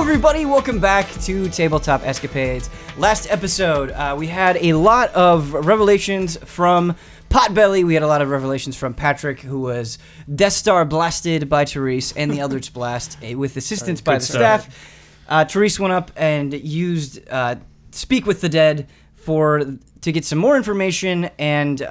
everybody, welcome back to Tabletop Escapades. Last episode, we had a lot of revelations from Potbelly. We had a lot of revelations from Patrick, who was Death Star blasted by Therese and the Eldritch Blast with assistance by the staff. Therese went up and used Speak with the Dead to get some more information, and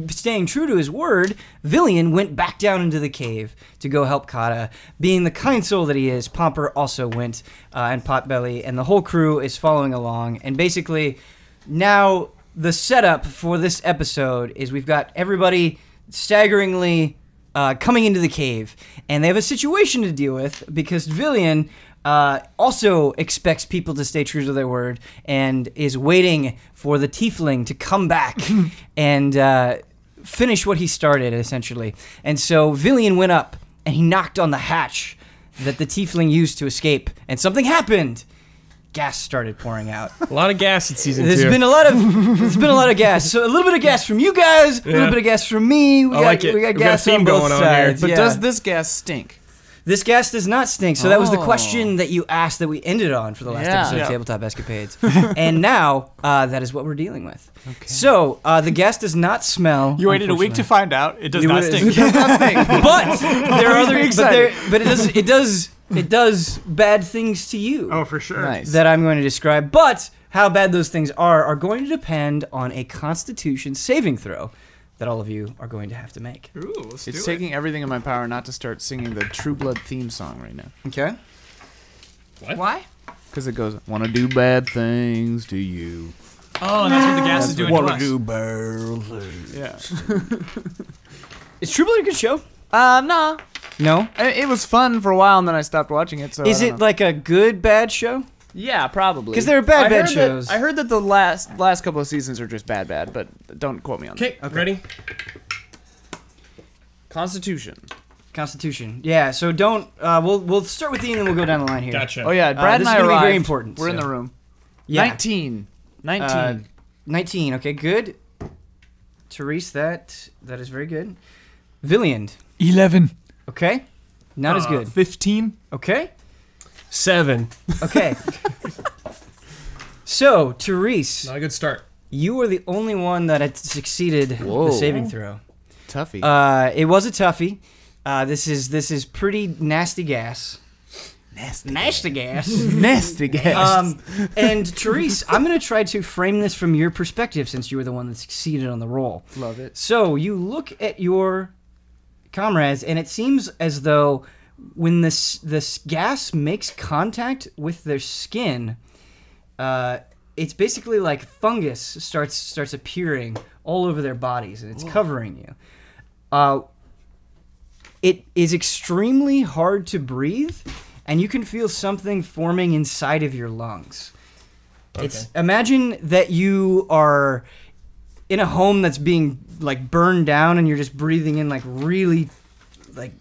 staying true to his word, Villian went back down into the cave to go help Kata. Being the kind soul that he is, Pomper also went, and Potbelly, and the whole crew is following along. And basically, now the setup for this episode is we've got everybody staggeringly coming into the cave, and they have a situation to deal with because Villian also expects people to stay true to their word and is waiting for the tiefling to come back and finish what he started, essentially. And so Villian went up and he knocked on the hatch that the tiefling used to escape, and something happened. Gas started pouring out. A lot of gas in season 2. There's been a lot of gas. So a little bit of gas from you guys, a little bit of gas from me. We got gas on both sides. But does this gas stink? This gas does not stink. So that was the question that you asked that we ended on for the last episode of Tabletop Escapades. And now, that is what we're dealing with. Okay. So, the gas does not smell. You waited a week to find out. It does not stink. But there are other but it does bad things to you. Oh, for sure. Nice. That I'm going to describe. But how bad those things are going to depend on a Constitution saving throw that all of you are going to have to make. Ooh, let's do it. It's taking everything in my power not to start singing the True Blood theme song right now. Okay. What? Why? Because it goes, wanna do bad things to you. Oh, and that's what the gas is doing to us. do bad things. Yeah. Is True Blood a good show? No. No? It was fun for a while, and then I stopped watching it, so Is it like a good, bad show? Yeah, probably. Because there are bad shows. I heard that the last couple of seasons are just bad, but don't quote me on that. Okay, ready? Constitution. Yeah, so don't, we'll start with Ian and then we'll go down the line here. Gotcha. Oh yeah, Brad and this I is gonna arrived. be very important. We're in the room. Yeah. 19. 19, okay, good. Therese, that is very good. Villian, 11. okay. Not as good. 15. Okay. 7. Okay. So, Therese, Not a good start. you were the only one that had succeeded the saving throw. Toughie. It was a toughie. This is pretty nasty gas. Nasty gas. Nasty gas. And Therese, I'm going to try to frame this from your perspective since you were the one that succeeded on the roll. Love it. So you look at your comrades, and it seems as though when this gas makes contact with their skin, it's basically like fungus starts appearing all over their bodies, and it's covering you. It is extremely hard to breathe, and you can feel something forming inside of your lungs. Okay. Imagine that you are in a home that's being like burned down, and you're just breathing in like really like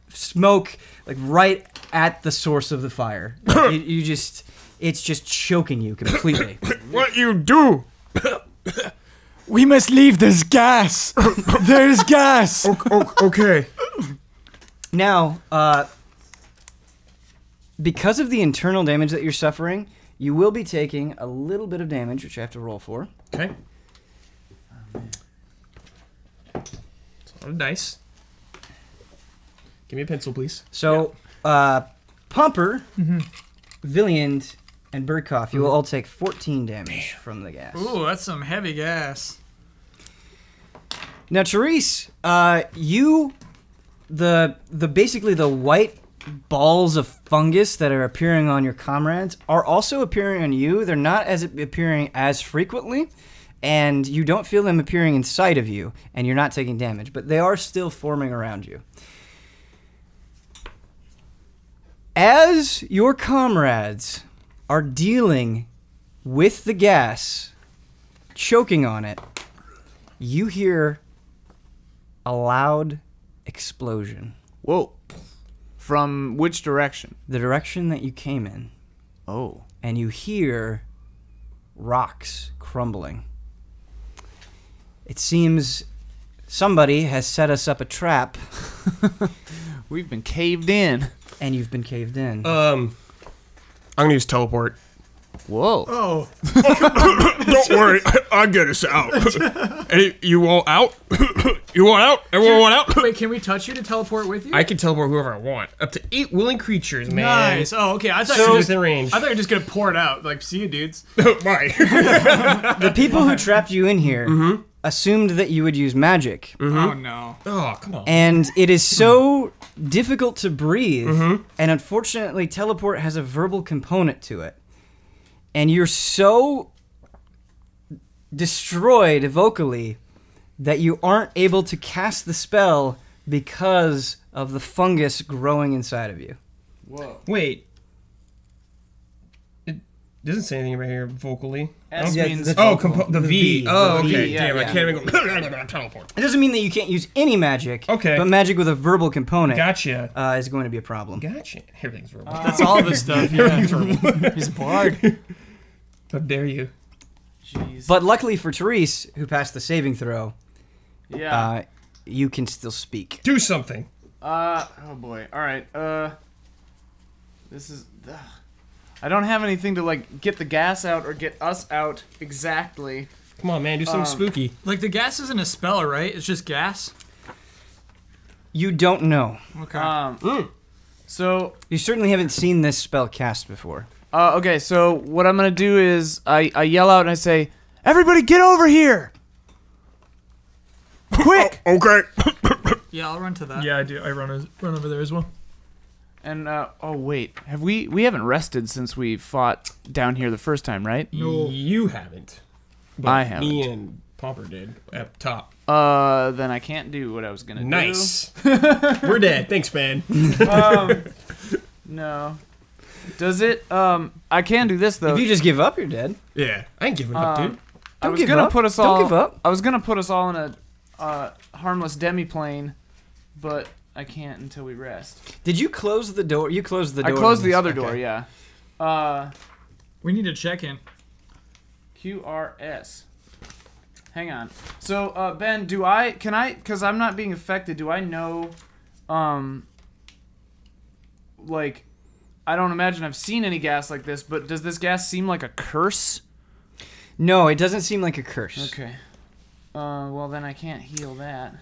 smoke like right at the source of the fire. It's just choking you completely. What you do? We must leave this gas. There's gas. Okay. Now, because of the internal damage that you're suffering, you will be taking a little bit of damage, which I have to roll for. Okay. It's on a dice. Give me a pencil, please. So, Pumper, Villian, and Birdcough, you will all take 14 damage from the gas. Ooh, that's some heavy gas. Now, Therese, basically the white balls of fungus that are appearing on your comrades are also appearing on you. They're not appearing as frequently, and you don't feel them appearing inside of you, and you're not taking damage, but they are still forming around you. As your comrades are dealing with the gas, choking on it, you hear a loud explosion. Whoa. From which direction? The direction that you came in. Oh. And you hear rocks crumbling. It seems somebody has set us up a trap. We've been caved in. And you've been caved in. I'm gonna use teleport. Whoa. Oh, Don't worry, I'll get us out. Hey, you want out? You want out? Everyone want out? wait, can we touch you to teleport with you? I can teleport whoever I want. Up to 8 willing creatures, man. Nice. Oh, okay. I thought So you were within range. I thought you were just gonna pour it out. Like, see you, dudes. Bye. The people who trapped you in here assumed that you would use magic. Oh no. Oh, come on. And it is so difficult to breathe, and unfortunately, teleport has a verbal component to it. And you're so destroyed vocally that you aren't able to cast the spell because of the fungus growing inside of you. Whoa. Wait. It doesn't say anything right here vocally. S Yeah, means that's- Oh, vocal. the V. Oh, The V, okay. yeah, Damn, I yeah. can't even go teleport. It doesn't mean that you can't use any magic, Okay. but magic with a verbal component Gotcha. is going to be a problem. Gotcha. Everything's verbal. That's all of his stuff. Yeah. He's a bard. How dare you? Jeez. But luckily for Therese, who passed the saving throw, yeah. you can still speak. Do something. Oh boy. All right. This is. I don't have anything to like get the gas out or get us out exactly. Come on, man. Do something spooky. Like, the gas isn't a spell, right? It's just gas. You don't know. Okay. So You certainly haven't seen this spell cast before. okay. So what I'm gonna do is I yell out and I say, "Everybody, get over here! Quick!" Okay. Yeah, I'll run to that. Yeah, I do. I run over there as well. And oh wait, have we haven't rested since we fought down here the first time, right? No. You haven't. But I haven't. Me and Pomper did up top. Then I can't do what I was gonna Nice. We're dead. Thanks, man. do. No. Does it? I can do this though. If you just give up, you're dead. Yeah. I ain't giving up, dude. I Don't was give gonna up. put us Don't all. give up. I was gonna put us all in a harmless demi-plane, but I can't until we rest. Did you close the door? You closed the I door. closed to the this. other Okay. door. Yeah. We need to check in. QRS. Hang on. So Ben, because I'm not being affected, do I know, like, I don't imagine I've seen any gas like this, but does this gas seem like a curse? No, it doesn't seem like a curse. Okay. Well then I can't heal that.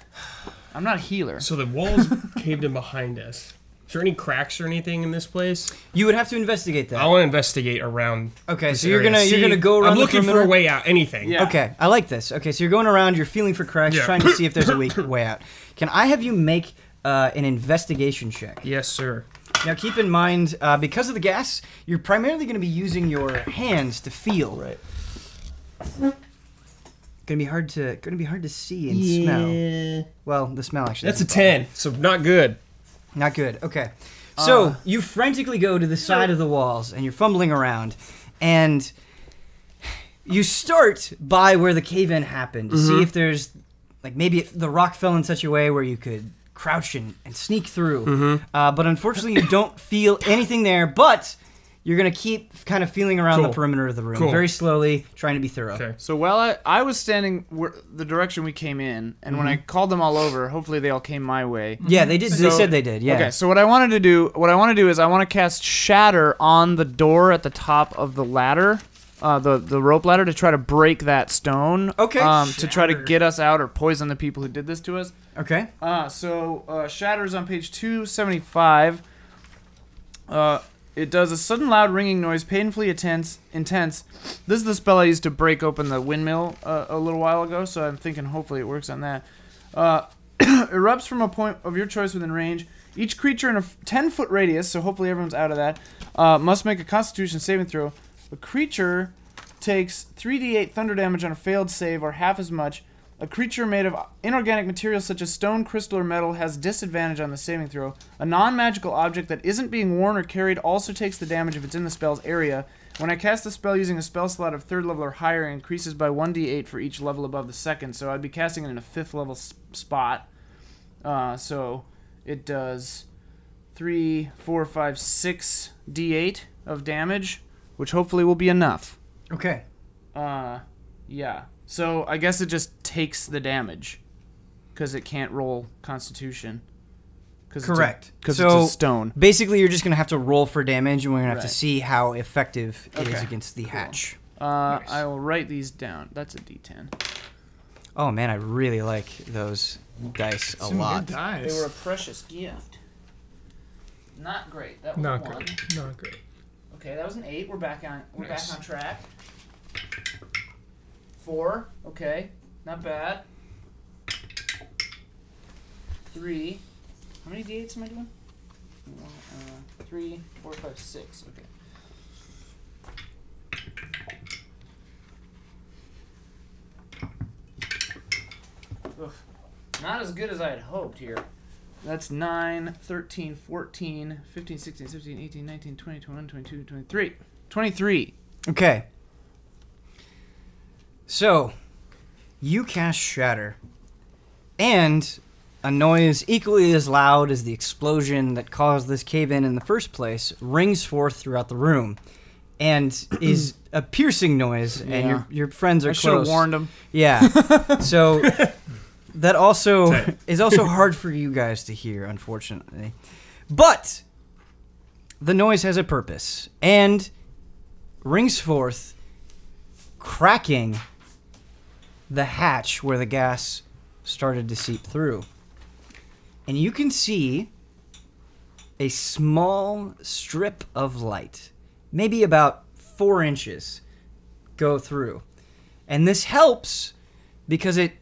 I'm not a healer. So the walls caved in behind us. Is there any cracks or anything in this place? You would have to investigate that. I want to investigate around. Okay, this so you're area. gonna go around. I'm looking the for a perimeter? way out. Anything. Yeah. Okay, I like this. Okay, so you're going around. You're feeling for cracks, Yeah. trying to see if there's a way out. Can I have you make an investigation check? Yes, sir. Now, keep in mind, because of the gas, you're primarily going to be using your hands to feel. Right. Going to be hard to see and smell. Well, the smell actually. That's a 10. So not good. Not good. Okay. So you frantically go to the side of the walls and you're fumbling around, and you start by where the cave-in happened to see if there's, like, maybe the rock fell in such a way where you could crouch and sneak through. But unfortunately, you don't feel anything there. But you're gonna keep kind of feeling around the Cool. perimeter of the room, Cool. very slowly, trying to be thorough. Okay. So while I was standing the direction we came in, and when I called them all over, hopefully they all came my way. Yeah, they did. They So- said they did. Yeah. Okay, so what I want to do is I want to cast Shatter on the door at the top of the ladder, the rope ladder, to try to break that stone. Okay. To try to Shatter. get us out or poison the people who did this to us. Okay. So Shatter's on page 275. It does a sudden loud ringing noise, painfully intense. This is the spell I used to break open the windmill a little while ago, so I'm thinking hopefully it works on that. Erupts from a point of your choice within range. Each creature in a 10-foot radius, so hopefully everyone's out of that, must make a Constitution saving throw. A creature takes 3d8 thunder damage on a failed save, or half as much. A creature made of inorganic materials such as stone, crystal, or metal has disadvantage on the saving throw. A non-magical object that isn't being worn or carried also takes the damage if it's in the spell's area. When I cast the spell using a spell slot of 3rd level or higher, it increases by 1d8 for each level above the second, so I'd be casting it in a 5th level spot. So it does 3, 4, 5, 6 d8 of damage, which hopefully will be enough. Okay. Yeah. So I guess it just takes the damage because it can't roll Constitution. Correct. Because So it's a stone. basically, you're just gonna have to roll for damage, and we're gonna have to Right. see how effective it is Okay. against the hatch. I will write these down. That's a D10. Oh man, I really like those dice a Some lot. good dice. They were a precious gift. Not great. That was Not a 1. great. Not great. Okay, that was an 8. We're back on. Nice. Back on track. 4. Okay, not bad. 3. How many D8s am I doing? 3, 4, 5, 6. Okay. Oof. Not as good as I had hoped here. That's 9, 13, 14, 15, 16, 17, 18, 19, 20, 21, 22, 23. 23. Okay. So, you cast Shatter, and a noise equally as loud as the explosion that caused this cave-in the first place rings forth throughout the room, and is a piercing noise, Yeah. and your friends are I should have close. warned him. Yeah. So that also is also hard for you guys to hear, unfortunately. But the noise has a purpose and rings forth, cracking the hatch where the gas started to seep through. And you can see a small strip of light, maybe about 4 inches, go through. And this helps because it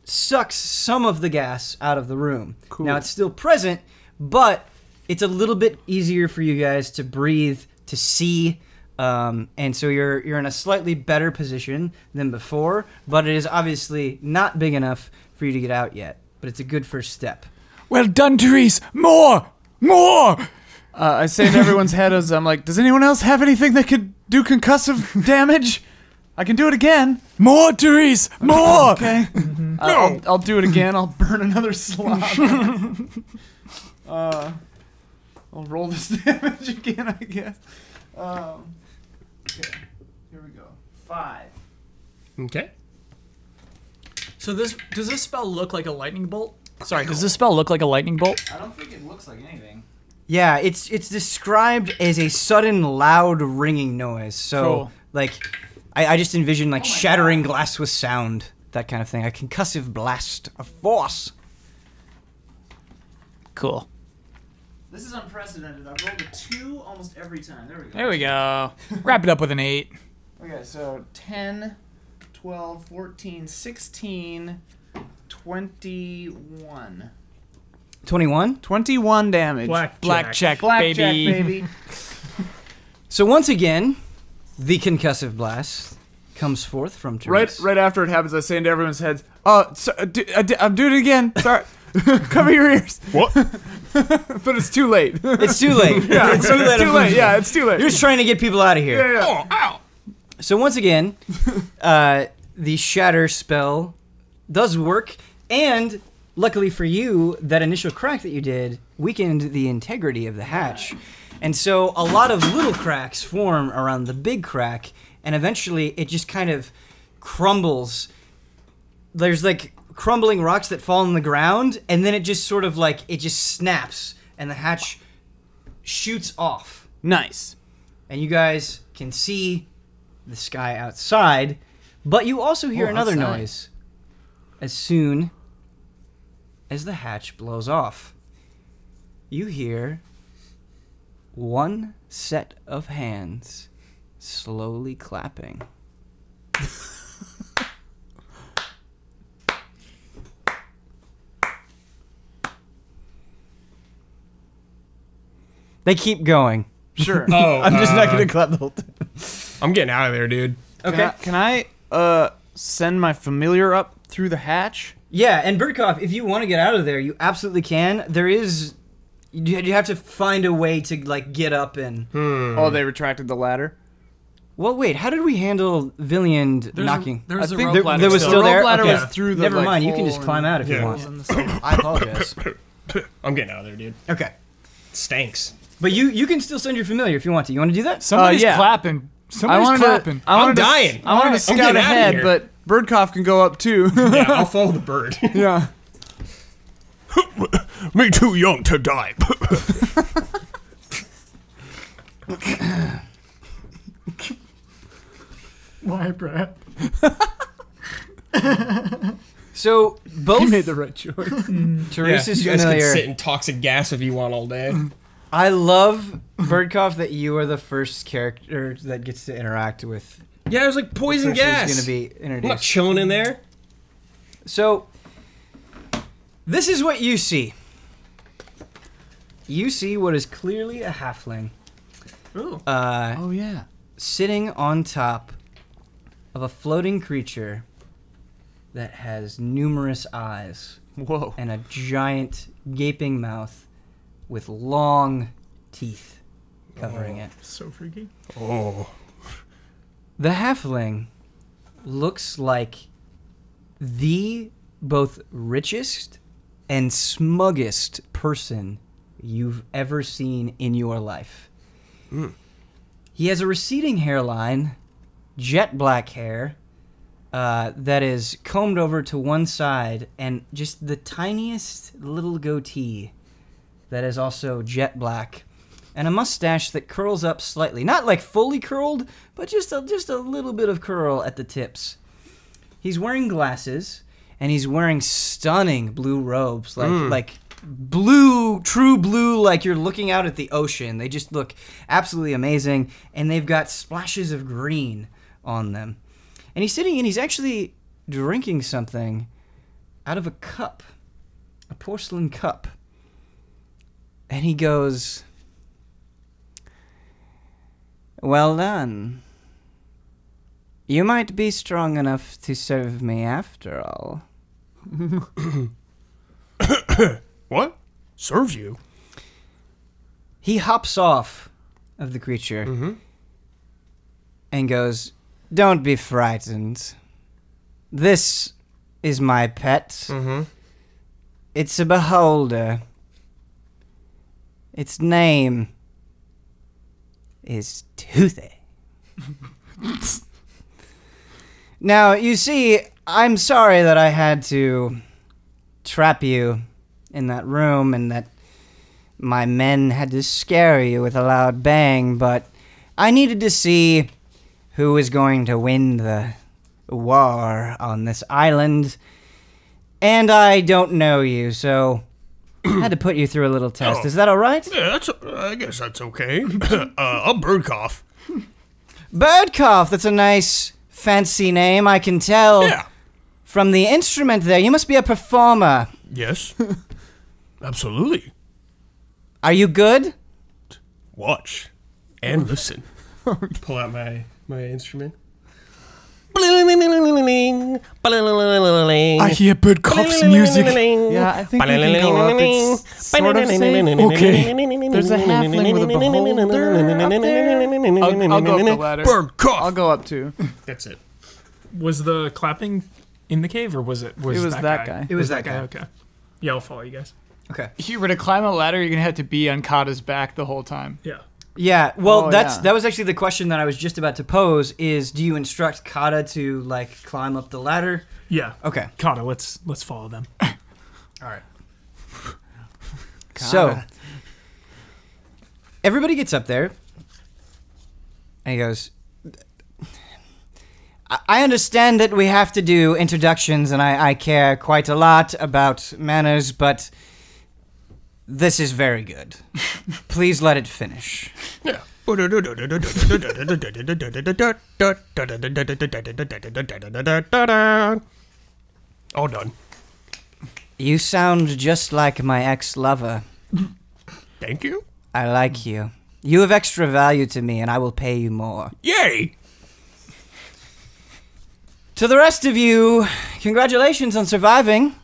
sucks some of the gas out of the room. Cool. Now, it's still present, but it's a little bit easier for you guys to breathe, to see, and so you're in a slightly better position than before, but it is obviously not big enough for you to get out yet. But it's a good first step. Well done, Therese. More! More! I say to everyone's head as I'm like, does anyone else have anything that could do concussive damage? I can do it again. More, Therese! More! Okay. I'll do it again. I'll burn another slot. I'll roll this damage again, I guess. Okay. Here we go. 5. Okay. So does this spell look like a lightning bolt? Sorry, does this spell look like a lightning bolt? I don't think it looks like anything. Yeah, it's described as a sudden, loud, ringing noise. So, Cool. like, I just envision, like, my shattering glass with sound, that kind of thing. A concussive blast of force. Cool. This is unprecedented. I've rolled a 2 almost every time. There we go. There we go. Wrap it up with an 8. Okay, so 10, 12, 14, 16, 21. 21? 21 damage. Blackjack, Blackjack, baby. baby. So once again, the concussive blast comes forth from Therese. Right after it happens, I say into everyone's heads, "Oh, I'm doing it again. Sorry, cover your ears." What? But it's too late. It's too late. Yeah, it's too late. too late. Yeah, it's too late. You're just trying to get people out of here. yeah. Oh, ow! So once again, the shatter spell does work, and luckily for you, that initial crack that you did weakened the integrity of the hatch. And so a lot of little cracks form around the big crack, and eventually it just kind of crumbles. There's like crumbling rocks that fall on the ground, and then it just sort of like, it just snaps, and the hatch shoots off. Nice. And you guys can see the sky outside, but you also hear another outside. noise as soon as the hatch blows off. You hear one set of hands slowly clapping. They keep going. Sure. Oh, I'm just not going to clap the whole time. I'm getting out of there, dude. Okay. Can I send my familiar up through the hatch? Yeah, and Birdcough, if you want to get out of there, you absolutely can. There is... You have to find a way to, like, get up and... Oh, they retracted the ladder. Well, wait, how did we handle Villiand knocking? There's I a think rope ladder there was The still rope there? ladder Okay. was through the Never like, mind, you can hole just in climb the- out if you Yeah. want. in the side. I apologize. I'm getting out of there, dude. Okay. Stinks. But you can still send your familiar if you want to. You want to do that? Somebody's yeah. clapping. I Somebody's wanted clapping. I wanted I'm dying. I wanted to I'm scout getting outta ahead, here. but Birdcough can go up too. Yeah, I'll follow the bird. Yeah. Me too young to die. Why, Brad? So both You made the right choice. Therese is you guys can familiar. sit and toxic gas if you want all day. I love Birdcough that you are the first character that gets to interact with. Yeah, it was like poison gas. Going to be I'm not introduced. chilling in there. So this is what you see. You see what is clearly a halfling. Ooh. Oh yeah. Sitting on top of a floating creature that has numerous eyes Whoa. and a giant gaping mouth with long teeth covering it. So freaky. Oh. The halfling looks like the both richest and smuggest person you've ever seen in your life. He has a receding hairline, jet black hair, that is combed over to one side, and just the tiniest little goatee that is also jet black, and a mustache that curls up slightly. Not like fully curled, but just a little bit of curl at the tips. He's wearing glasses, and he's wearing stunning blue robes, like blue, true blue, like you're looking out at the ocean. They just look absolutely amazing, and they've got splashes of green on them. And he's sitting and he's actually drinking something out of a cup, a porcelain cup. And he goes, "Well done. You might be strong enough to serve me after all." What? Serves you? He hops off of the creature and goes, "Don't be frightened. This is my pet. It's a beholder. Its name is Toothy." Now, you see, I'm sorry that I had to trap you in that room and that my men had to scare you with a loud bang, but I needed to see who was going to win the war on this island, and I don't know you, so I had to put you through a little test. Is that all right? Yeah, I guess that's okay. I'm Birdcough. Birdcough, that's a nice, fancy name, I can tell. Yeah. From the instrument there, you must be a performer. Yes. Absolutely. Are you good? Watch and listen. Pull out my instrument. I hear Birdcough's music. Yeah, I think we can go up. It's sort of safe. Okay. There's a halfling with a beholder up there. I'll go up the ladder. Birdcough. I'll go up too. That's it. Was the clapping in the cave, or was it? It was that guy. It was that guy. Okay. Yeah, I'll follow you guys. Okay. If you were to climb a ladder, you're gonna have to be on Kata's back the whole time. Yeah. Yeah, well, Oh, that yeah. was actually the question that I was just about to pose, is do you instruct Kata to, like, climb up the ladder? Yeah. Okay. Kata, let's follow them. All right. So, everybody gets up there, and he goes, I understand that we have to do introductions, and I care quite a lot about manners, but this is very good. Please let it finish. Yeah. All done. You sound just like my ex-lover. Thank you. I like you. You have extra value to me, and I will pay you more. Yay! To the rest of you, congratulations on surviving.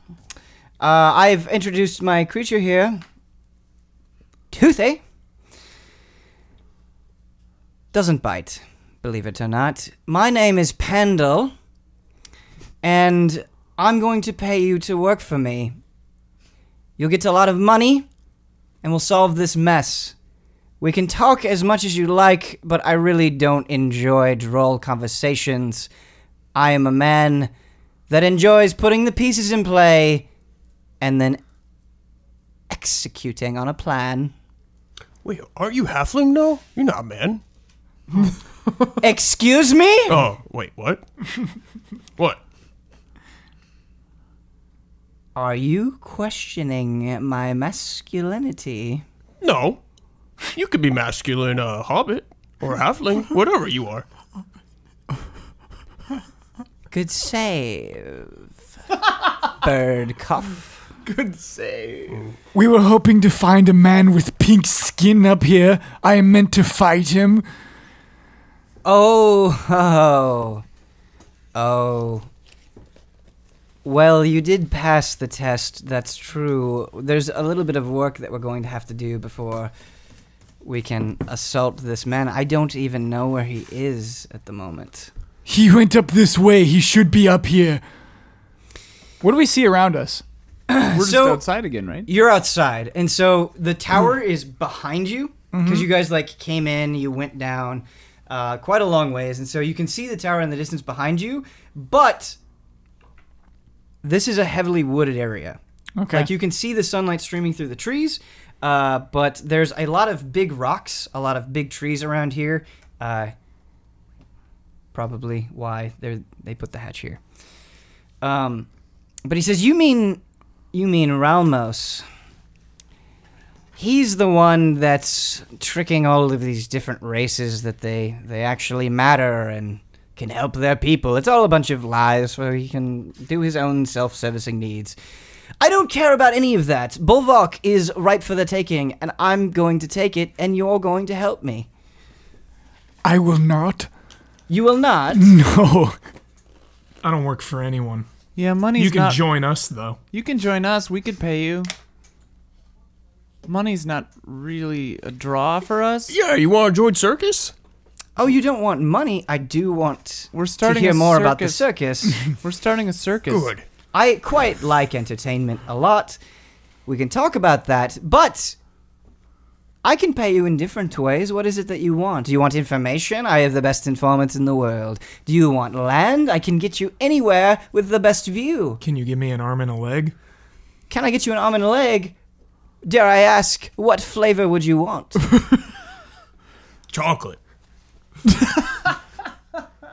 I've introduced my creature here. Toothy. Doesn't bite, believe it or not. My name is Pandal, and I'm going to pay you to work for me. You'll get a lot of money, and we'll solve this mess. We can talk as much as you like, but I really don't enjoy droll conversations. I am a man that enjoys putting the pieces in play and then executing on a plan. Wait, aren't you halfling, no? You're not a man. Excuse me? Oh, wait, what? What? Are you questioning my masculinity? No. You could be masculine, hobbit, or halfling, whatever you are. Good save. Bird cuff. Good save. We were hoping to find a man with pink skin up here. I am meant to fight him. Oh. Well, you did pass the test, that's true. There's a little bit of work that we're going to have to do before we can assault this man. I don't even know where he is at the moment. He went up this way. He should be up here. What do we see around us? We're just So- outside again, right? You're outside, and so the tower is behind you, because you guys, like, came in, you went down quite a long ways, and so you can see the tower in the distance behind you, but this is a heavily wooded area. Okay. Like, you can see the sunlight streaming through the trees, but there's a lot of big rocks, a lot of big trees around here. Probably why they put the hatch here. But he says, you mean Ralmos. He's the one that's tricking all of these different races that they actually matter and can help their people. It's all a bunch of lies so he can do his own self-servicing needs. I don't care about any of that. Bulwark is ripe for the taking, and I'm going to take it, and you're going to help me. I will not. You will not? No. I don't work for anyone. Yeah, money's You can not... join us, though. You can join us. We could pay you. Money's not really a draw for us. Yeah, you want to join circus? Oh, you don't want money? I do want We're starting to hear a more about the circus. circus. We're starting a circus. Good. I quite like entertainment a lot. We can talk about that, but I can pay you in different ways. What is it that you want? Do you want information? I have the best informants in the world. Do you want land? I can get you anywhere with the best view. Can you give me an arm and a leg? Can I get you an arm and a leg? Dare I ask, what flavor would you want? Chocolate.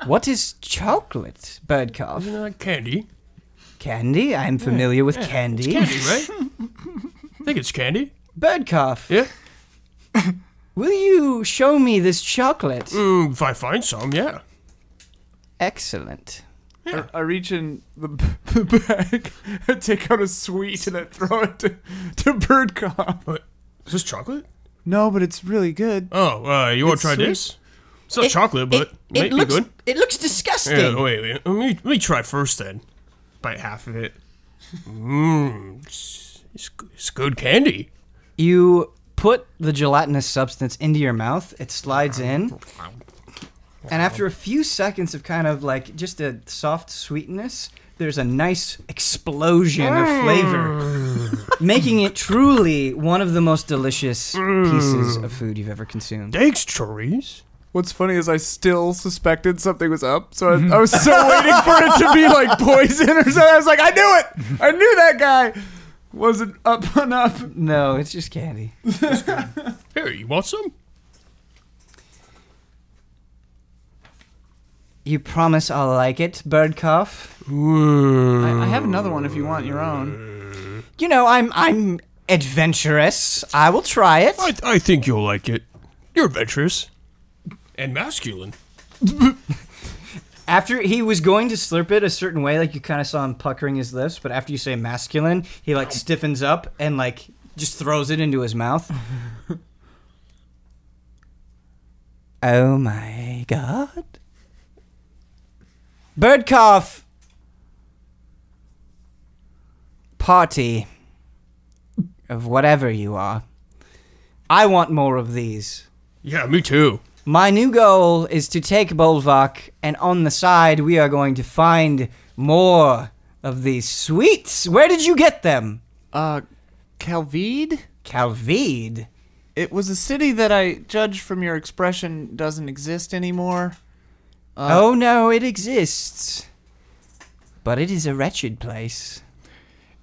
What is chocolate, Birdcough? Isn't that candy? Candy? I'm familiar with candy. Candy, right? I think it's candy. Birdcough, Yeah. will you show me this chocolate? If I find some, yeah. Excellent. I reach in the bag, I take out a sweet, and I throw it to Birdcough. What? Is this chocolate? No, but it's really good. Oh, you want It's to try sweet. this? It's not chocolate, but it might be looks, good. It looks disgusting. Yeah, wait. Let me try first then. Bite half of it. It's good candy. You put the gelatinous substance into your mouth, it slides in, and after a few seconds of kind of like just a soft sweetness, there's a nice explosion of flavor, making it truly one of the most delicious pieces of food you've ever consumed. Thanks, Cherise. What's funny is I still suspected something was up, so I was so waiting for it to be like poison or something. I was like, I knew it! I knew that guy wasn't up on up. No, it's just candy. Here, you want some? You promise I'll like it, Birdcough? I have another one if you want your own. You know, I'm adventurous. I will try it. I think you'll like it. You're adventurous. And masculine. After he was going to slurp it a certain way, like you kind of saw him puckering his lips, but after you say masculine, he like stiffens up and like just throws it into his mouth. Oh my god. Birdcough. Party. Of whatever you are. I want more of these. Yeah, me too. My new goal is to take Bolvak, and on the side, we are going to find more of these sweets. Where did you get them? Calvide? Calvide. It was a city that I judge from your expression doesn't exist anymore. Oh no, it exists. But it is a wretched place.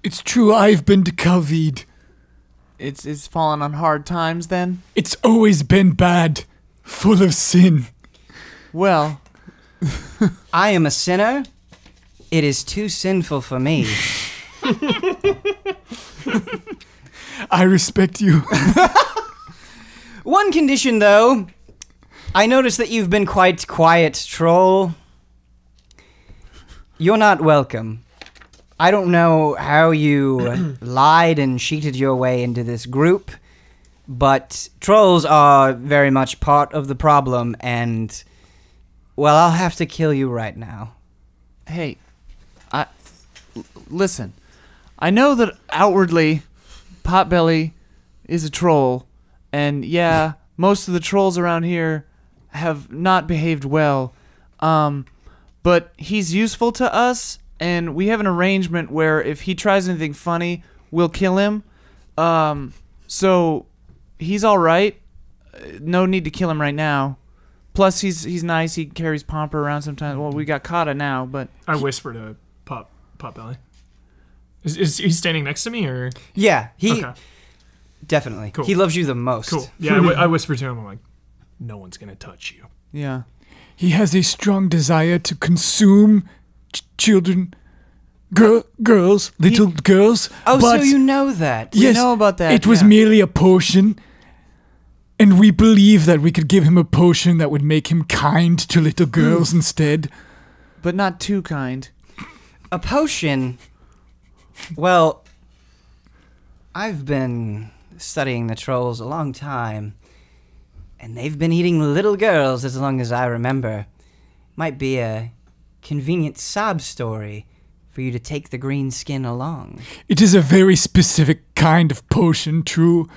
It's true, I've been to Calvide. it's fallen on hard times then? It's always been bad, full of sin. Well, I am a sinner. It is too sinful for me. I respect you. One condition, though. I notice that you've been quite quiet, troll. You're not welcome. I don't know how you lied and cheated your way into this group, but trolls are very much part of the problem, and, well, I'll have to kill you right now. hey, listen. I know that outwardly, Potbelly is a troll, and yeah, most of the trolls around here have not behaved well. But he's useful to us, and we have an arrangement where if he tries anything funny, we'll kill him. So he's all right. No need to kill him right now. Plus, he's nice. He carries Pomper around sometimes. Well, we got Kata now, but I whisper to Potbelly. Is he standing next to me or? Yeah, Okay. Definitely. Cool. He loves you the most. Cool. Yeah, I whisper to him. I'm like, no one's gonna touch you. yeah. He has a strong desire to consume children, girls, little girls. Oh, but so you know that. yes, know about that, It was yeah. merely a potion, and we believe that we could give him a potion that would make him kind to little girls instead. But not too kind. A potion. Well, I've been studying the trolls a long time, and they've been eating little girls as long as I remember. Might be a convenient sob story for you to take the green skin along. It is a very specific kind of potion, true.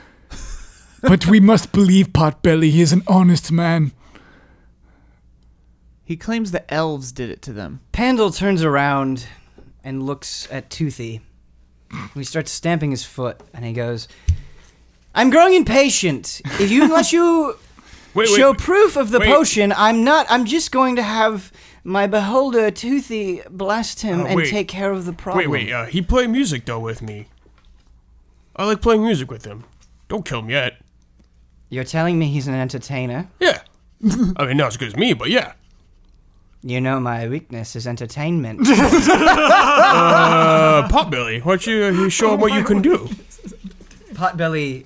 But we must believe Potbelly. He is an honest man. He claims the elves did it to them. Pandal turns around and looks at Toothy. He starts stamping his foot, and he goes, I'm growing impatient. Unless you show proof of the potion, I'm just going to have my beholder Toothy blast him and take care of the problem. He played music, though, with me. I like playing music with him. Don't kill him yet. You're telling me he's an entertainer? Yeah. I mean, not as good as me, but yeah. You know my weakness is entertainment. Potbelly, why don't you show him what you can do? Potbelly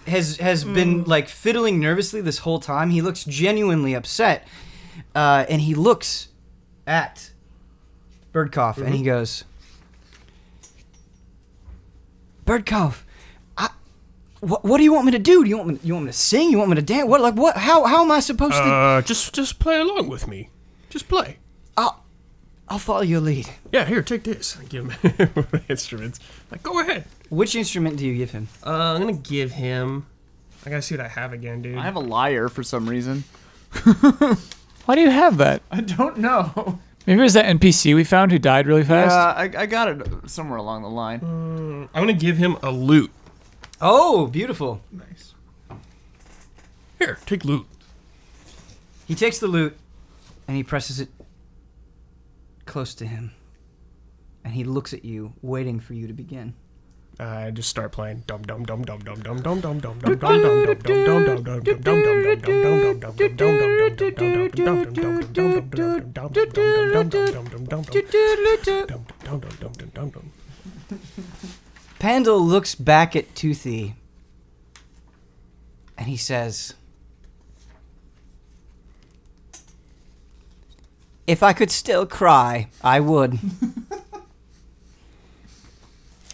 has been like fiddling nervously this whole time. He looks genuinely upset, and he looks at Birdcough and he goes, Birdcough, what do you want me to do? Do you want me to sing? You want me to dance? What? How am I supposed to? Just play along with me. Just play. I'll follow your lead. Yeah, here, take this. I give him instruments. Like, go ahead. Which instrument do you give him? I'm gonna give him. I gotta see what I have again, dude. I have a lyre for some reason. Why do you have that? I don't know. Maybe it was that NPC we found who died really fast? I got it somewhere along the line. I'm gonna give him a lute. Oh, beautiful. Nice. Here, take lute. He takes the lute and he presses it close to him. And he looks at you, waiting for you to begin. I just start playing dum dum dum dum dum dum dum dum dum dum dum dum dum dum dum dum. Pandal looks back at Toothy and he says, if I could still cry, I would.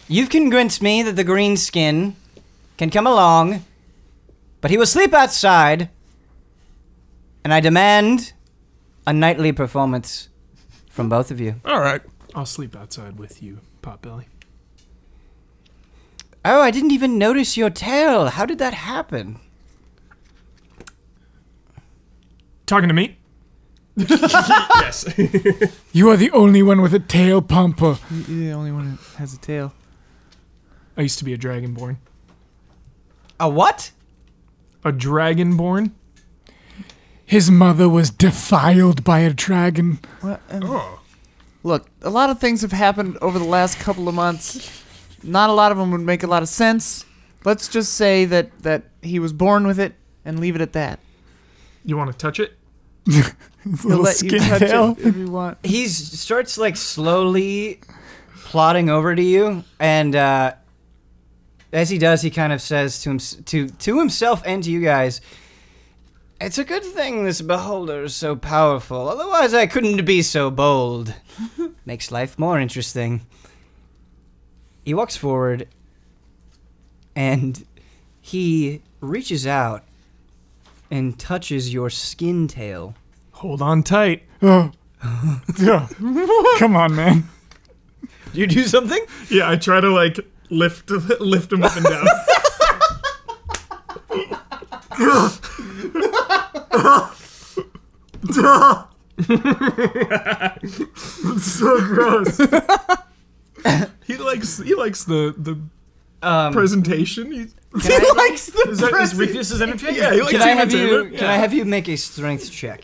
You've convinced me that the green skin can come along, but he will sleep outside, and I demand a nightly performance from both of you. All right. I'll sleep outside with you, Potbelly. Oh, I didn't even notice your tail. How did that happen? Talking to me? Yes. You are the only one with a tail, Pomper. You're the only one that has a tail. I used to be a dragonborn. A what? A dragonborn? His mother was defiled by a dragon. What? Oh. Look, a lot of things have happened over the last couple of months. Not a lot of them would make a lot of sense. Let's just say that he was born with it and leave it at that. You want to touch it? He'll let you touch it if you want. He starts like slowly plodding over to you, and as he does, he kind of says to himself and to you guys, "It's a good thing this beholder is so powerful. Otherwise, I couldn't be so bold. Makes life more interesting." He walks forward, and he reaches out and touches your skin tail. Hold on tight. Oh. Yeah. Come on, man. You do something? Yeah, I try to like lift him up and down. It's so gross. He likes the presentation. He likes the is that his weakness entertainment? Yeah, he likes Can entertainment. I have you make a strength check?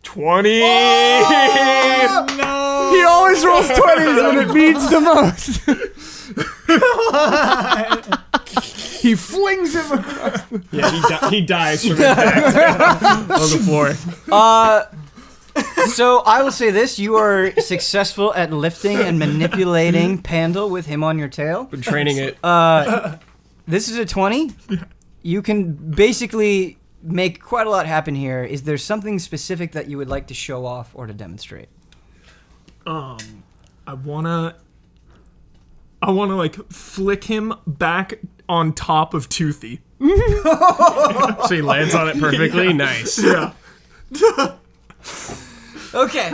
20. No. He always rolls 20s when it means the most. He flings him across. Yeah, he dies from impact on the floor. So I will say this: you are successful at lifting and manipulating Pandal with him on your tail. Been training it. This is a 20. You can basically make quite a lot happen here. Is there something specific that you would like to show off or to demonstrate? I wanna like flick him back on top of Toothy. So he lands on it perfectly. Nice. Yeah. Okay.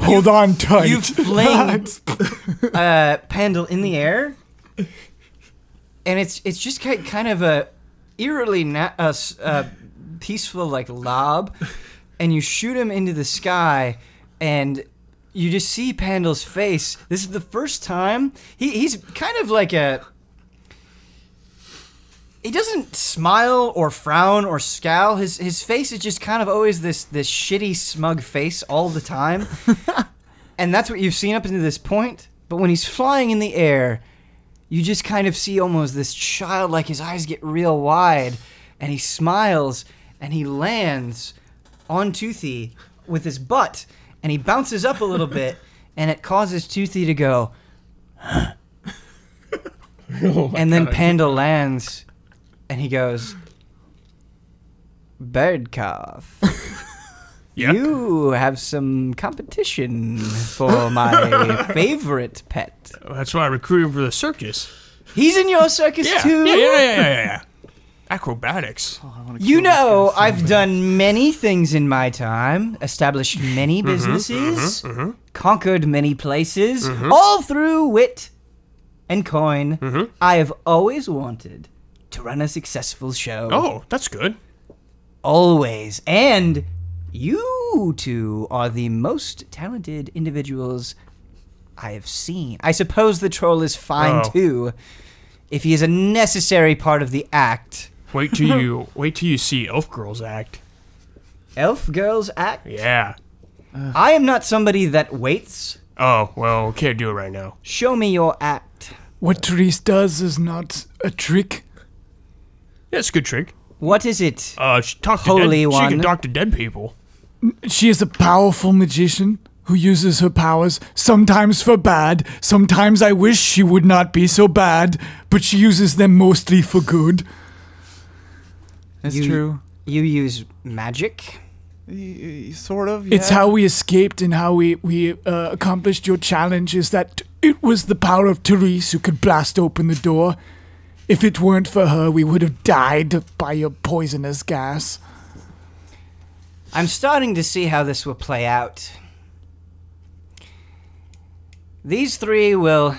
Hold on tight. You fling Pandal in the air, and it's just kind of a eerily peaceful like lob, and you shoot him into the sky, and you just see Pandal's face. This is the first time he's kind of like a. He doesn't smile or frown or scowl. His face is just kind of always this shitty, smug face all the time. And that's what you've seen up until this point. But when he's flying in the air, you just kind of see almost this childlike, his eyes get real wide, and he smiles, and he lands on Toothy with his butt, and he bounces up a little bit, and it causes Toothy to go, and then Pandal lands, and he goes, "Bird cough. Yeah. You have some competition for my favorite pet." That's why I recruited him for the circus. He's in your circus too? Yeah. Acrobatics. You know, I've done many things in my time, established many businesses, conquered many places, all through wit and coin. I have always wanted to run a successful show. Oh, that's good. Always. And you two are the most talented individuals I have seen. I suppose the troll is fine too, if he is a necessary part of the act. Wait till you see Elf Girls act. Elf girls act? Yeah. I am not somebody that waits. Oh, well, can't do it right now. Show me your act. What Therese does is not a trick. Yeah, it's a good trick. What is it? She talk to Holy dead, one. She can talk to dead people. She is a powerful magician who uses her powers sometimes for bad. Sometimes I wish she would not be so bad, but she uses them mostly for good. That's You- true. You use magic? Sort of, yeah. It's how we escaped and how we accomplished your challenge, is that it was the power of Therese who could blast open the door. If it weren't for her, we would have died by your poisonous gas. I'm starting to see how this will play out. These three will...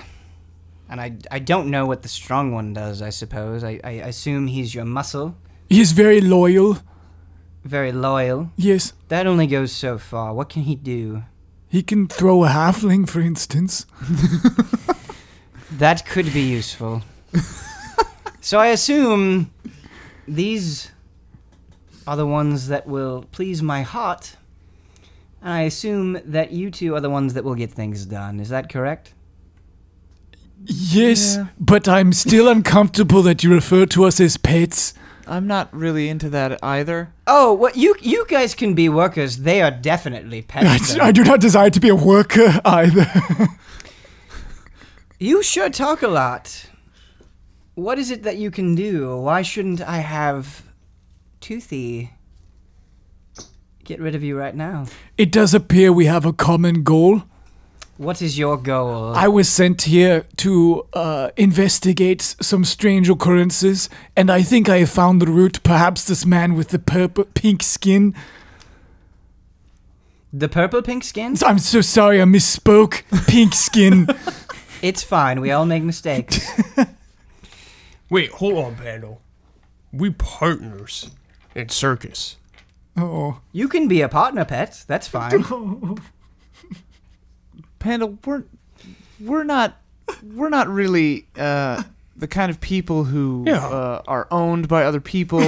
And I don't know what the strong one does, I suppose. I assume he's your muscle. He is very loyal. Very loyal. Yes, That only goes so far. What can he do? he can throw a halfling, for instance. That could be useful. So I assume these are the ones that will please my heart And I assume that you two are the ones that will get things done. Is that correct? Yes, but I'm still uncomfortable that you refer to us as pets. I'm not really into that either. Oh, well, you guys can be workers. They are definitely pets. I do not desire to be a worker either. You sure talk a lot. What is it that you can do? Why shouldn't I have Toothy get rid of you right now? It does appear we have a common goal. What is your goal? I was sent here to investigate some strange occurrences, and I think I have found the root. Perhaps this man with the pink skin. The purple-pink skin? I'm so sorry, I misspoke. Pink skin. It's fine. We all make mistakes. Wait, hold on, Pandal. We partners in circus. Oh. You can be a partner pet. That's fine. Pandal, we're not really the kind of people who are owned by other people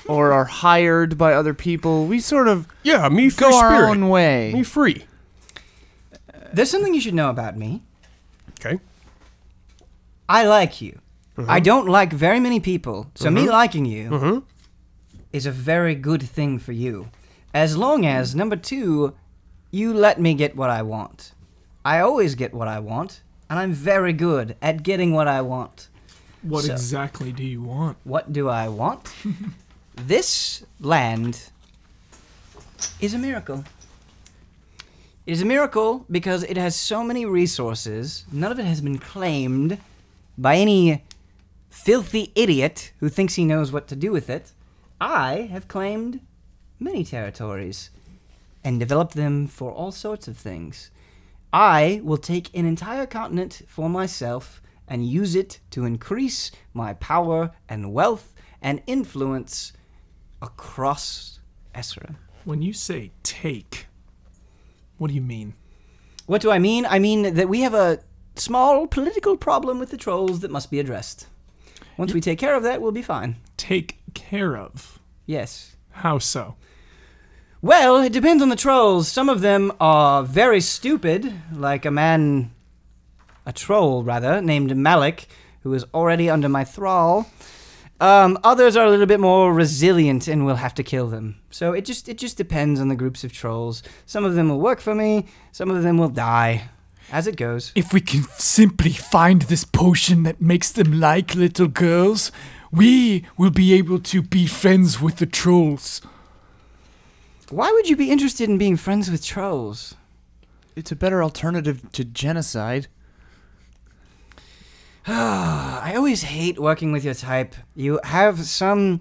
or are hired by other people. We sort of me free go our spirit. own way. Me free. There's something you should know about me. Okay. I like you. I don't like very many people, so me liking you is a very good thing for you. As long as, number 2, you let me get what I want. I always get what I want, and I'm very good at getting what I want. What So- exactly do you want? What do I want? This land is a miracle. It is a miracle because it has so many resources. None of it has been claimed by any filthy idiot who thinks he knows what to do with it. I have claimed many territories and developed them for all sorts of things. I will take an entire continent for myself and use it to increase my power and wealth and influence across Esra. When you say take, what do you mean? What do I mean? I mean that we have a small political problem with the trolls that must be addressed. Once we take care of that, we'll be fine. Take care of. Yes. How so? Well, it depends on the trolls. Some of them are very stupid, like a troll rather, named Malik, who is already under my thrall. Others are a little bit more resilient and we'll have to kill them. So it just depends on the groups of trolls. Some of them will work for me, some of them will die. As it goes. If we can simply find this potion that makes them like little girls, we will be able to be friends with the trolls. Why would you be interested in being friends with trolls? It's a better alternative to genocide. I always hate working with your type. You have some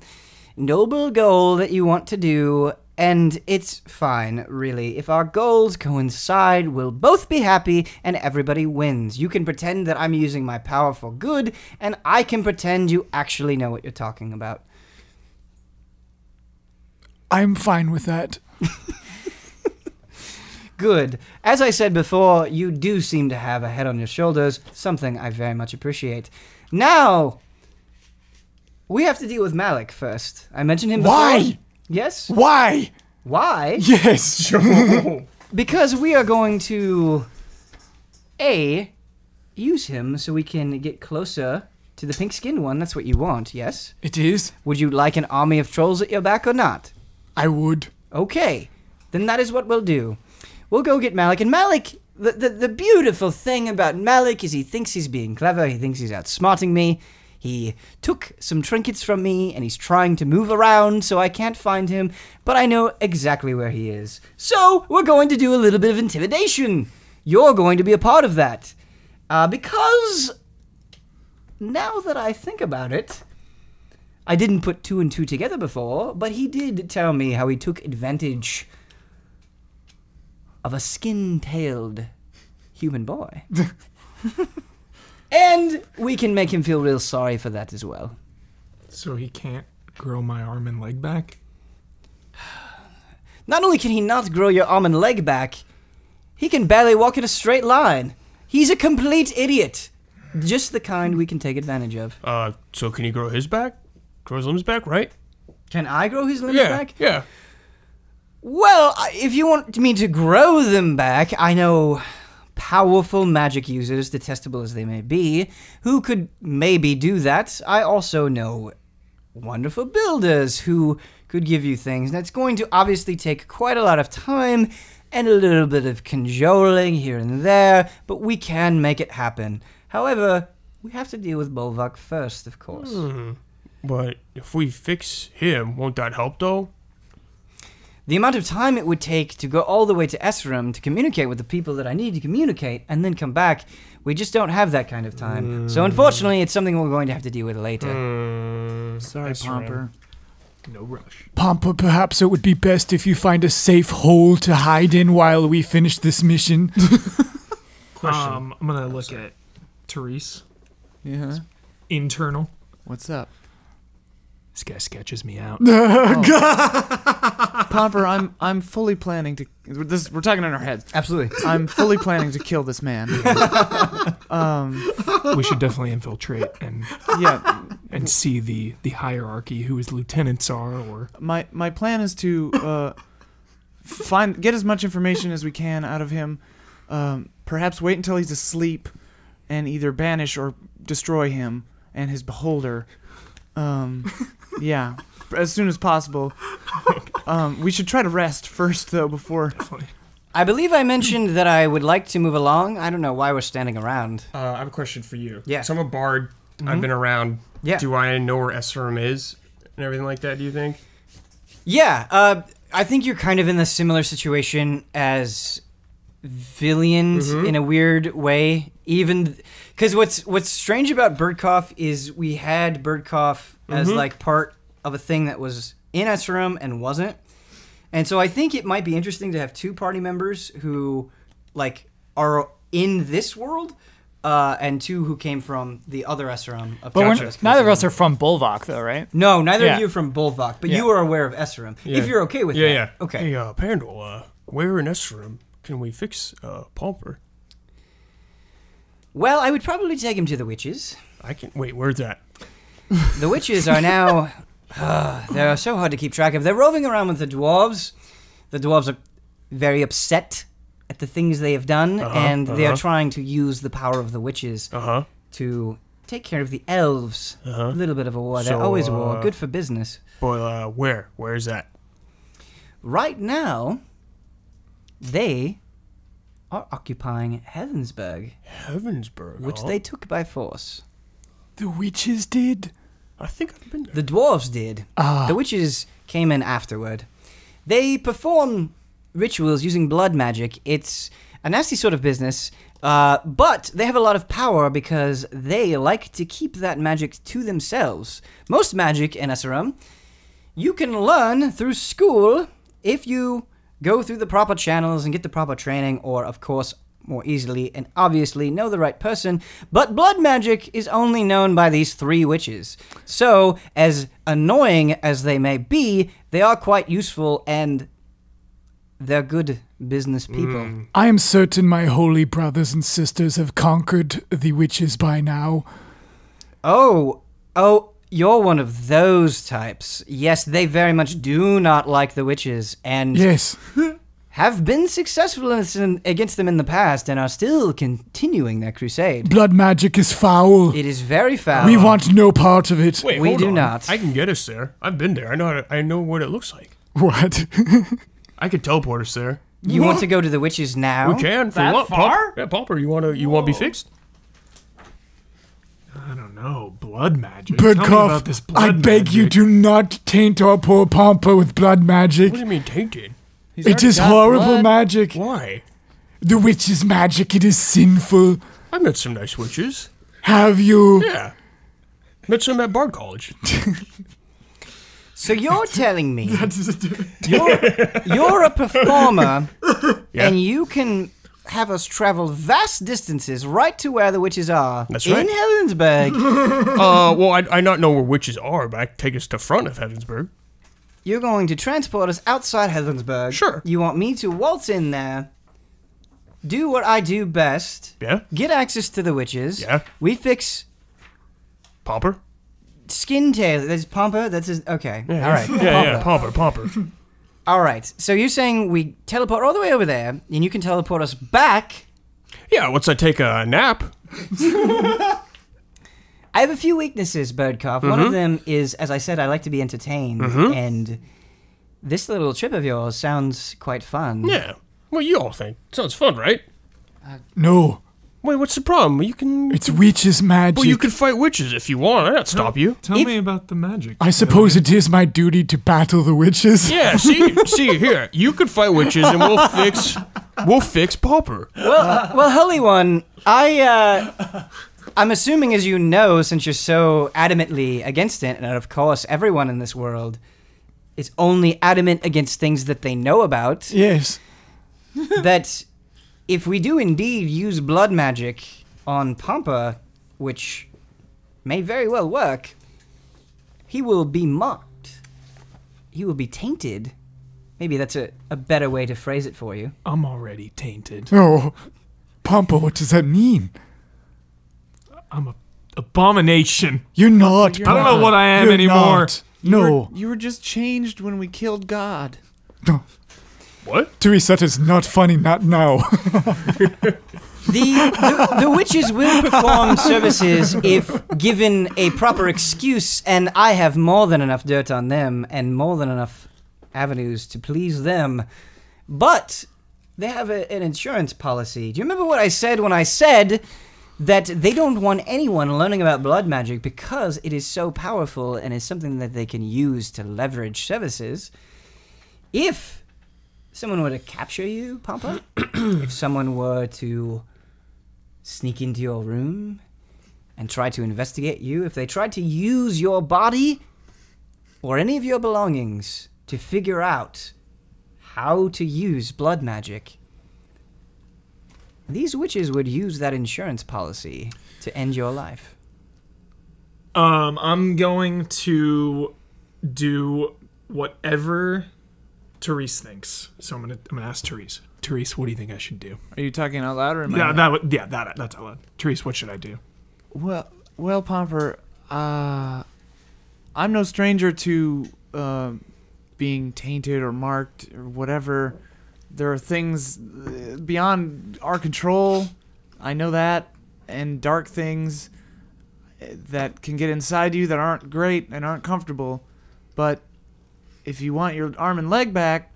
noble goal that you want to do, and it's fine, really. If our goals coincide, we'll both be happy, and everybody wins. You can pretend that I'm using my power for good, and I can pretend you actually know what you're talking about. I'm fine with that. Good. As I said before, you do seem to have a head on your shoulders, something I very much appreciate. Now, we have to deal with Malik first. I mentioned him before. Why? Yes? Why? Why? Yes. Because we are going to, use him so we can get closer to the pink-skinned one. That's what you want, yes? It is. Would you like an army of trolls at your back or not? I would. Okay, then that is what we'll do. We'll go get Malik, and Malik, the beautiful thing about Malik is he thinks he's being clever, he thinks he's outsmarting me. He took some trinkets from me, and he's trying to move around, so I can't find him, but I know exactly where he is. So, we're going to do a little bit of intimidation. You're going to be a part of that. Because, now that I think about it, I didn't put 2 and 2 together before, but he did tell me how he took advantage of a skin-tailed human boy. And we can make him feel real sorry for that as well. So he can't grow my arm and leg back? Not only can he not grow your arm and leg back, he can barely walk in a straight line. He's a complete idiot. Just the kind we can take advantage of. So can he grow his back? Grow his limbs back, right? Can I grow his limbs Yeah, back? yeah. Well, if you want me to grow them back, I know powerful magic users, detestable as they may be, who could maybe do that. I also know wonderful builders who could give you things. That's going to obviously take quite a lot of time and a little bit of cajoling here and there, but we can make it happen. However, we have to deal with Bolvok first, of course. But if we fix him, won't that help though? The amount of time it would take to go all the way to Esram to communicate with the people that I need to communicate and then come back, we just don't have that kind of time. So unfortunately, it's something we're going to have to deal with later. Sorry, Pomper. No rush. Pompa, perhaps it would be best if you find a safe hole to hide in while we finish this mission. I'm gonna look at Therese. Yeah. Internal. What's up? This guy sketches me out. Pomper, I'm fully planning to. We're talking in our heads. Absolutely. I'm fully planning to kill this man. We should definitely infiltrate and Yeah. and see the hierarchy, who his lieutenants are, or My plan is to get as much information as we can out of him. Perhaps wait until he's asleep, and either banish or destroy him and his beholder. Yeah, as soon as possible. We should try to rest first, though, before. I believe I mentioned that I would like to move along. I don't know why we're standing around. I have a question for you. Yeah. So I'm a bard. I've been around. Yeah. Do I know where Esram is and everything like that, do you think? Yeah, I think you're kind of in a similar situation as Villian in a weird way. Even because what's strange about Birdcough is we had Birdcough as like part of a thing that was in Esram and wasn't. And so I think it might be interesting to have two party members who like are in this world and two who came from the other Esram. But neither of us are from Bolvok, though, right? No, neither Yeah. of you are from Bolvok, but Yeah. you are aware of Esram. Yeah. If you're okay with that. Yeah. Okay. Hey, Pandal, where in Esram can we fix Pomper? Well, I would probably take him to the witches. Wait, where's that? The witches are now... they're so hard to keep track of. They're roving around with the dwarves. The dwarves are very upset at the things they have done, and they are trying to use the power of the witches to take care of the elves. A little bit of a war. They're So, always a war. Good for business. But where? Where's that? Right now, they are occupying Heavensburg, Heavensburg. which they took by force. The witches did? I think I've been there. The dwarves did. The witches came in afterward. They perform rituals using blood magic. It's a nasty sort of business, but they have a lot of power because they like to keep that magic to themselves. Most magic in Esram, you can learn through school if you go through the proper channels and get the proper training, or, of course, more easily and obviously know the right person, but blood magic is only known by these three witches. So, as annoying as they may be, they are quite useful and they're good business people. I am certain my holy brothers and sisters have conquered the witches by now. Oh, you're one of those types. Yes, they very much do not like the witches and Yes. have been successful against them in the past and are still continuing their crusade. Blood magic is foul. It is very foul. We want no part of it. Wait, We hold do on. not. I can get us there. I've been there. I know what it looks like. What? I could teleport us there. You want to go to the witches now? We can. For That what? far? Yeah, Pomper, you want to be fixed? I don't know, blood magic. Tell me about this Birdcough, blood I beg you, magic. do not taint our poor Pompa with blood magic. What do you mean tainted? It is horrible magic. Why? The witch's magic, it is sinful. I met some nice witches. Have you? Yeah. Met some at Bard College. So you're telling me you're a performer Yeah. and you can have us travel vast distances right to where the witches are. That's right. In Helensburg. Well, I not know where witches are, but I can take us to front of Heavensburg. You're going to transport us outside Helensburg. Sure. You want me to waltz in there, do what I do best, Yeah. get access to the witches. Yeah. We fix Pomper? skin tail. That's Pompa? That's his. Okay. All right. Yeah, Pomper. All right. So you're saying we teleport all the way over there, and you can teleport us back. Yeah, once I take a nap. I have a few weaknesses, Birdcough. One of them is, as I said, I like to be entertained, and this little trip of yours sounds quite fun. Yeah. Well, you all think. Sounds fun, right? No, Wait, what's the problem? You can... it's witch's magic. Well, you can fight witches if you want. I'll not stop you. Tell me about the magic. I suppose it is my duty to battle the witches. Yeah, see, here. You could fight witches and we'll fix Pauper. Well, Holy One, I'm assuming, as you know, since you're so adamantly against it, and of course everyone in this world is only adamant against things that they know about, Yes. that if we do indeed use blood magic on Pampa, which may very well work, he will be mocked. He will be tainted. Maybe that's a better way to phrase it for you. I'm already tainted. Oh, Pampa, what does that mean? I'm a abomination. You're not. I don't know what I am You're anymore. not. No. You were just changed when we killed God. What? Therese, that is not funny, not now. The witches will perform services if given a proper excuse, and I have more than enough dirt on them and more than enough avenues to please them. But they have an insurance policy. Do you remember what I said when I said that they don't want anyone learning about blood magic because it is so powerful and is something that they can use to leverage services? If someone were to capture you, Pampa, if someone were to sneak into your room and try to investigate you, if they tried to use your body or any of your belongings to figure out how to use blood magic, these witches would use that insurance policy to end your life. I'm going to do whatever Therese thinks. So I'm gonna ask Therese. Therese, what do you think I should do? Are you talking out loud or am Yeah, I? that's out loud. Therese, what should I do? Well, Pomper, I'm no stranger to being tainted or marked or whatever. There are things beyond our control. I know that, and dark things that can get inside you that aren't great and aren't comfortable. But if you want your arm and leg back,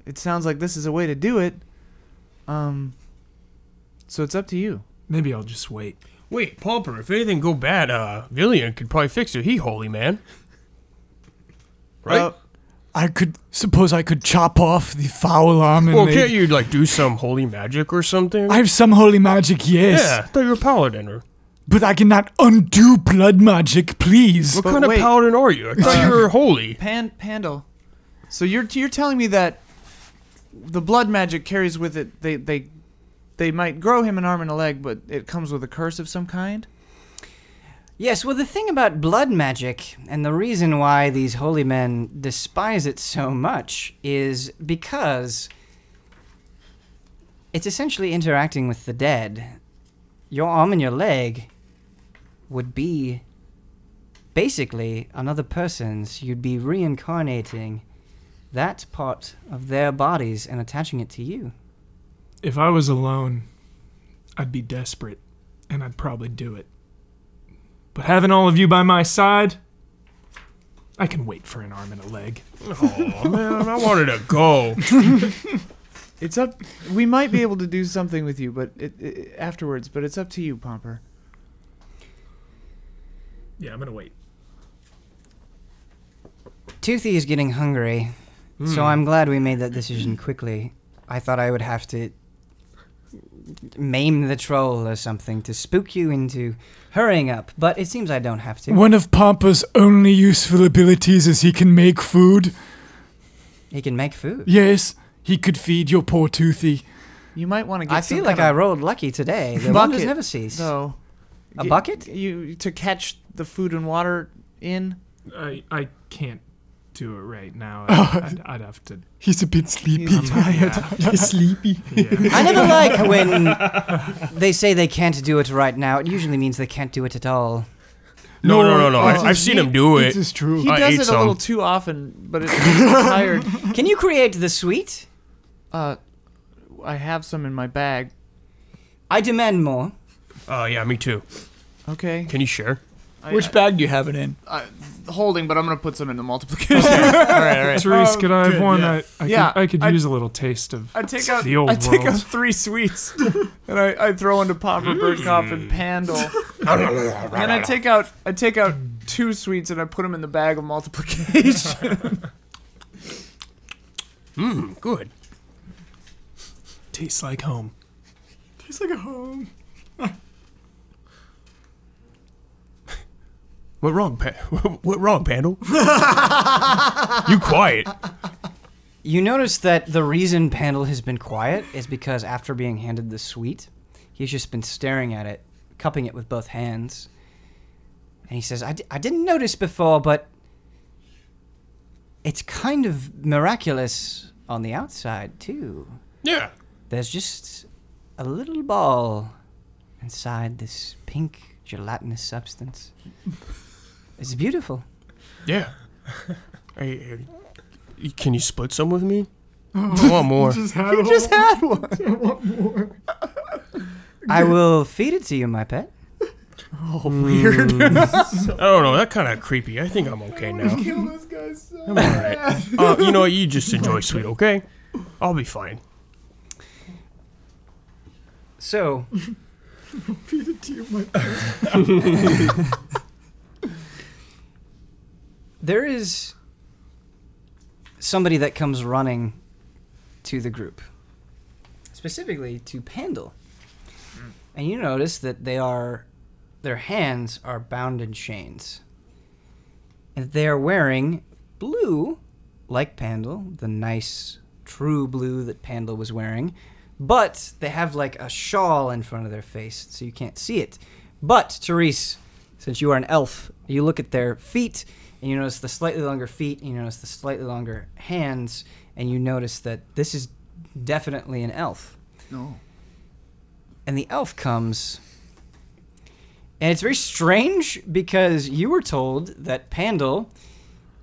it sounds like this is a way to do it. So it's up to you. Maybe I'll just wait. Wait, Pauper, if anything go bad, Villian could probably fix it. He holy man. Right? I could chop off the foul arm and Well, can't you, like, do some holy magic or something? I have some holy magic, yes. Yeah, I thought you were a paladin. Or... But I cannot undo blood magic, please. What But kind wait. of paladin are you? I thought you were holy. Pandal. So you're telling me that the blood magic carries with it they might grow him an arm and a leg, but it comes with a curse of some kind? Yes, well, the thing about blood magic, and the reason why these holy men despise it so much, is because it's essentially interacting with the dead. Your arm and your leg would be basically another person's. You'd be reincarnating that part of their bodies and attaching it to you. If I was alone, I'd be desperate, and I'd probably do it. But having all of you by my side, I can wait for an arm and a leg. Oh, man, I wanted to go. It's up. We might be able to do something with you, but afterwards. But it's up to you, Pomper. Yeah, I'm gonna wait. Toothy is getting hungry, so I'm glad we made that decision quickly. I thought I would have to maim the troll or something to spook you into hurrying up, but it seems I don't have to. One of Pampa's only useful abilities is he can make food. He can make food. Yes, he could feed your poor Toothy. You might want to get. I feel like I rolled lucky today. The wonders bucket, never cease. though. A bucket? You to catch the food and water in. I can't do it right now. I'd have to. He's a bit sleepy. He's sleepy. Yeah. I never like when they say they can't do it right now. It usually means they can't do it at all. No. I've seen him do it. This is true. He I does ate it some. a little too often, but it's tired. Can you create the sweet? I have some in my bag. I demand more. Yeah, me too. Okay. Can you share? Which bag do you have it in? Holding, but I'm gonna put some in the multiplication. All right. Therese, could I have one? Yeah. I could use a little taste of I take out the old out world. 3 sweets, and I throw into Popper, Birdcough, and Pandal. And then I take out 2 sweets and I put them in the bag of multiplication. Good. Tastes like home. Tastes like a home. What wrong, What wrong, Pandal? You quiet. You notice that the reason Pandal has been quiet is because after being handed the sweet, he's just been staring at it, cupping it with both hands. And he says, I didn't notice before, but it's kind of miraculous on the outside, too. Yeah. There's just a little ball inside this pink gelatinous substance. It's beautiful. Yeah. Hey, can you split some with me? I want more. Just had one. I want more. I will feed it to you, my pet. Weird. I don't know. That kind of creepy. I think I'm okay now. Kill this guy so I'm alright. You know what? You just enjoy sweet, okay? I'll be fine. So, feed it to you, my pet. there is somebody that comes running to the group, specifically to Pandal. And you notice that their hands are bound in chains. And they are wearing blue, like Pandal, the nice, true blue that Pandal was wearing. But they have like a shawl in front of their face, so you can't see it. But, Therese, since you are an elf, you look at their feet, and you notice the slightly longer feet, and you notice the slightly longer hands, and you notice that this is definitely an elf. No. And the elf comes, and it's very strange because you were told that Pandal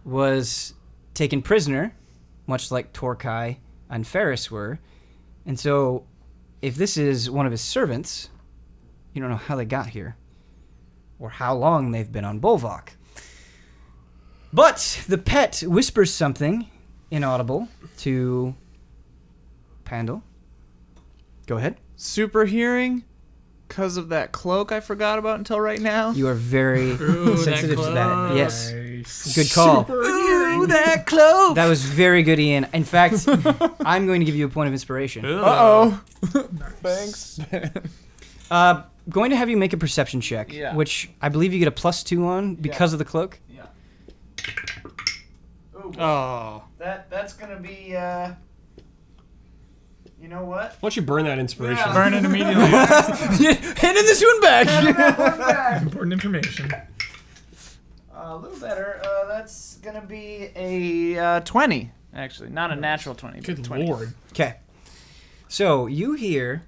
was taken prisoner, much like Torkai and Ferris were. And so, if this is one of his servants, you don't know how they got here, or how long they've been on Bolvok. But the pet whispers something inaudible to Pandal. Go ahead. Super hearing, because of that cloak I forgot about until right now. You are very sensitive to that. cloak. Yes. Good call. Ooh, that cloak. That was very good, Ian. In fact, I'm going to give you a point of inspiration. Uh-oh. Thanks. Going to have you make a perception check, Yeah. which I believe you get a +2 on because of the cloak. Yeah. Ooh, Oh. that's gonna be, you know what? Why don't you burn that inspiration? Yeah. Burn it immediately. Handing this one back. Important information. A little better. That's gonna be a 20, actually. Not a natural 20, but Good 20. lord. Okay. So you hear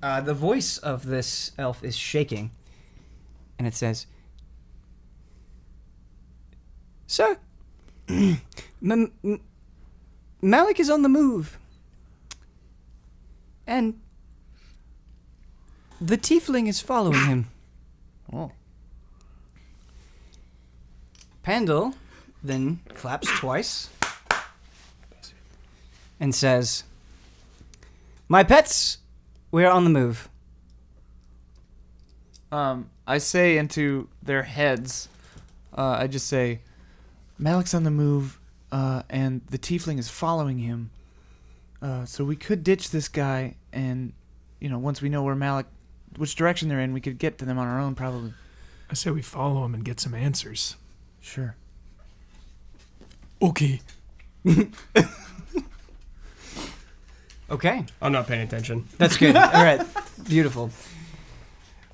the voice of this elf is shaking, and it says, "Sir, Malik is on the move, and the tiefling is following him." Oh. Pandal then claps twice and says, "My pets, we are on the move." I say into their heads, I just say, Malik's on the move, and the tiefling is following him. So we could ditch this guy, and, once we know which direction they're in, we could get to them on our own, probably. I say we follow him and get some answers. Sure. Okay. Okay. I'm not paying attention. That's good. All right. Beautiful.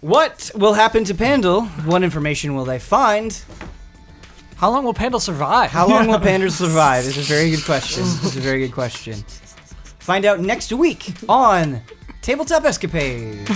What will happen to Pandal? What information will they find? How long will Pandal survive? How long will Pandal survive? Is a very good question. It's a very good question. Find out next week on Tabletop Escapades.